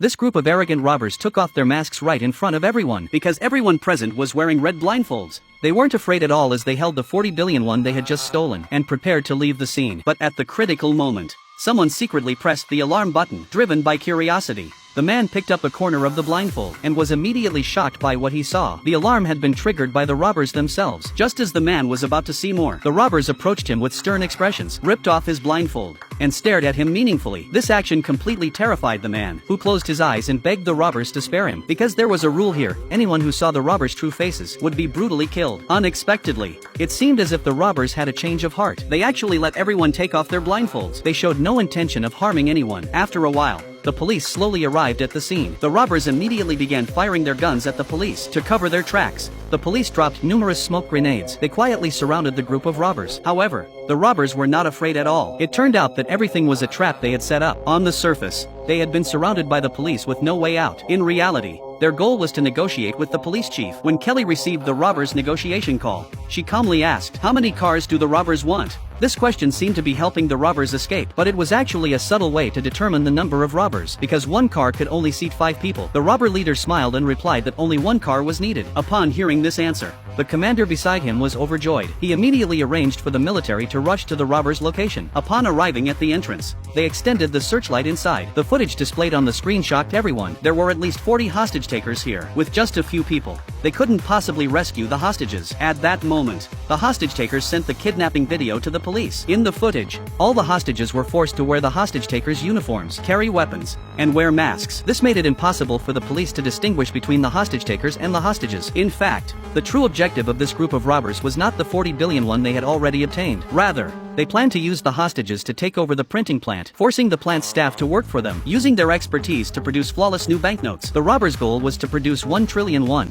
This group of arrogant robbers took off their masks right in front of everyone because everyone present was wearing red blindfolds. They weren't afraid at all as they held the 40 billion won they had just stolen and prepared to leave the scene. But at the critical moment, someone secretly pressed the alarm button, driven by curiosity. The man picked up a corner of the blindfold and was immediately shocked by what he saw. The alarm had been triggered by the robbers themselves. Just as the man was about to see more, the robbers approached him with stern expressions, ripped off his blindfold, and stared at him meaningfully. This action completely terrified the man, who closed his eyes and begged the robbers to spare him. Because there was a rule here, anyone who saw the robbers' true faces would be brutally killed. Unexpectedly, it seemed as if the robbers had a change of heart. They actually let everyone take off their blindfolds. They showed no intention of harming anyone. After a while, the police slowly arrived at the scene. The robbers immediately began firing their guns at the police to cover their tracks. The police dropped numerous smoke grenades. They quietly surrounded the group of robbers. However, the robbers were not afraid at all. It turned out that everything was a trap they had set up. On the surface, they had been surrounded by the police with no way out. In reality, their goal was to negotiate with the police chief. When Kelly received the robbers' negotiation call, she calmly asked, "How many cars do the robbers want?" This question seemed to be helping the robbers escape, but it was actually a subtle way to determine the number of robbers, because one car could only seat 5 people. The robber leader smiled and replied that only one car was needed. Upon hearing this answer, the commander beside him was overjoyed. He immediately arranged for the military to rush to the robbers' location. Upon arriving at the entrance, they extended the searchlight inside. The footage displayed on the screen shocked everyone. There were at least 40 hostage takers here, with just a few people. They couldn't possibly rescue the hostages. At that moment, the hostage takers sent the kidnapping video to the police. In the footage, all the hostages were forced to wear the hostage takers' uniforms, carry weapons, and wear masks. This made it impossible for the police to distinguish between the hostage takers and the hostages. In fact, the true objective of this group of robbers was not the 40 billion won they had already obtained. Rather, they planned to use the hostages to take over the printing plant, forcing the plant's staff to work for them, using their expertise to produce flawless new banknotes. The robbers' goal was to produce 1 trillion won.